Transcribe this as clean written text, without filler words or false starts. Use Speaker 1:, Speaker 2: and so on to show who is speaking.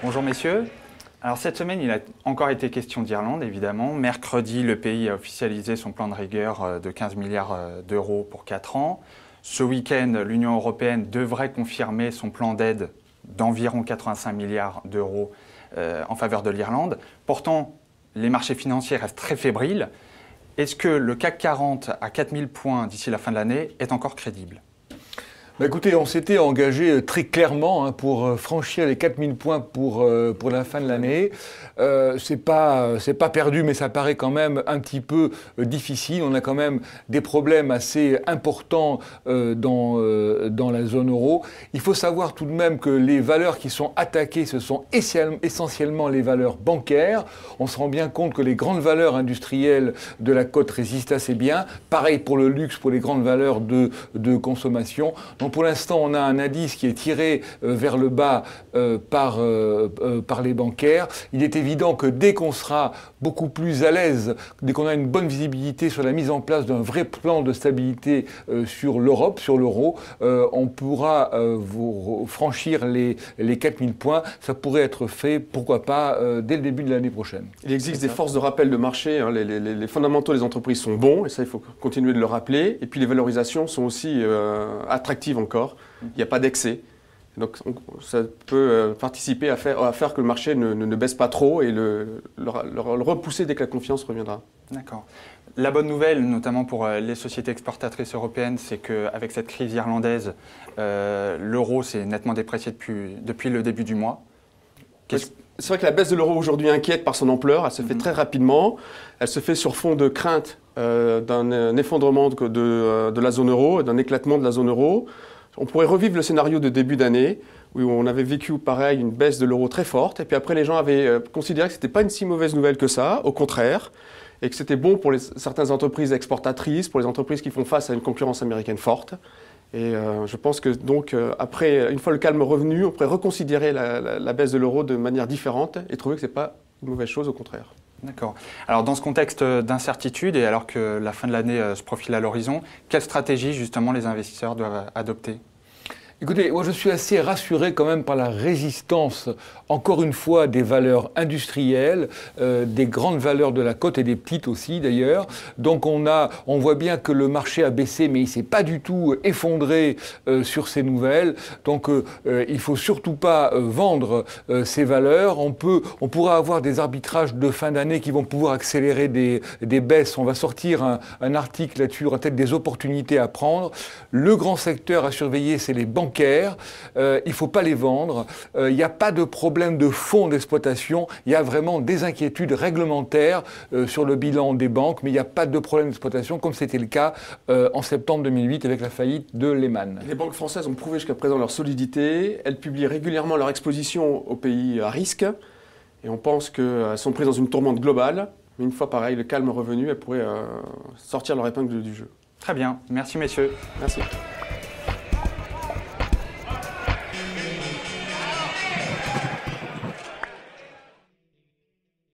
Speaker 1: Bonjour messieurs. Alors cette semaine, il a encore été question d'Irlande, évidemment. Mercredi, le pays a officialisé son plan de rigueur de 15 milliards d'euros pour 4 ans. Ce week-end, l'Union européenne devrait confirmer son plan d'aide d'environ 85 milliards d'euros en faveur de l'Irlande. Pourtant, les marchés financiers restent très fébriles. Est-ce que le CAC 40 à 4000 points d'ici la fin de l'année est encore crédible ?
Speaker 2: Écoutez, on s'était engagé très clairement pour franchir les 4000 points pour la fin de l'année. C'est pas perdu, mais ça paraît quand même un petit peu difficile. On a quand même des problèmes assez importants dans la zone euro. Il faut savoir tout de même que les valeurs qui sont attaquées, ce sont essentiellement les valeurs bancaires. On se rend bien compte que les grandes valeurs industrielles de la cote résistent assez bien. Pareil pour le luxe, pour les grandes valeurs de consommation. Donc pour l'instant, on a un indice qui est tiré vers le bas par les bancaires. Il est évident que dès qu'on sera beaucoup plus à l'aise, dès qu'on a une bonne visibilité sur la mise en place d'un vrai plan de stabilité sur l'Europe, sur l'euro, on pourra franchir les 4000 points. Ça pourrait être fait, pourquoi pas, dès le début de l'année prochaine. Il existe des forces de rappel de marché. Les fondamentaux des entreprises sont bons, et ça, il faut continuer de le rappeler. Et puis les valorisations sont aussi attractives encore. Il n'y a pas d'excès. Donc ça peut participer à faire que le marché ne baisse pas trop et le repousser dès que la confiance reviendra.
Speaker 1: D'accord. La bonne nouvelle, notamment pour les sociétés exportatrices européennes, c'est qu'avec cette crise irlandaise, l'euro s'est nettement déprécié depuis le début du mois.
Speaker 3: C'est vrai que la baisse de l'euro aujourd'hui inquiète par son ampleur. Elle se fait très rapidement. Elle se fait sur fond de crainte d'un effondrement de la zone euro, d'un éclatement de la zone euro. On pourrait revivre le scénario de début d'année où on avait vécu pareil une baisse de l'euro très forte. Et puis après, les gens avaient considéré que ce n'était pas une si mauvaise nouvelle que ça, au contraire, et que c'était bon pour certaines entreprises exportatrices, pour les entreprises qui font face à une concurrence américaine forte. Et je pense que donc, après, une fois le calme revenu, on pourrait reconsidérer la baisse de l'euro de manière différente et trouver que ce n'est pas une mauvaise chose, au contraire.
Speaker 1: D'accord. Alors dans ce contexte d'incertitude et alors que la fin de l'année se profile à l'horizon, quelle stratégie justement les investisseurs doivent adopter ?
Speaker 2: Écoutez, moi je suis assez rassuré quand même par la résistance, encore une fois, des valeurs industrielles, des grandes valeurs de la cote et des petites aussi d'ailleurs. Donc on voit bien que le marché a baissé, mais il ne s'est pas du tout effondré sur ces nouvelles. Donc il ne faut surtout pas vendre ces valeurs. On pourra avoir des arbitrages de fin d'année qui vont pouvoir accélérer des baisses. On va sortir un article là-dessus, il y aura peut-être des opportunités à prendre. Le grand secteur à surveiller, c'est les banques. Il ne faut pas les vendre. Il n'y a pas de problème de fonds d'exploitation. Il y a vraiment des inquiétudes réglementaires sur le bilan des banques, mais il n'y a pas de problème d'exploitation comme c'était le cas en septembre 2008 avec la faillite de Lehman.
Speaker 3: Les banques françaises ont prouvé jusqu'à présent leur solidité. Elles publient régulièrement leur exposition aux pays à risque. Et on pense qu'elles sont prises dans une tourmente globale. Mais une fois pareil, le calme revenu, elles pourraient sortir leur épingle du jeu.
Speaker 1: Très bien. Merci messieurs.
Speaker 3: Merci.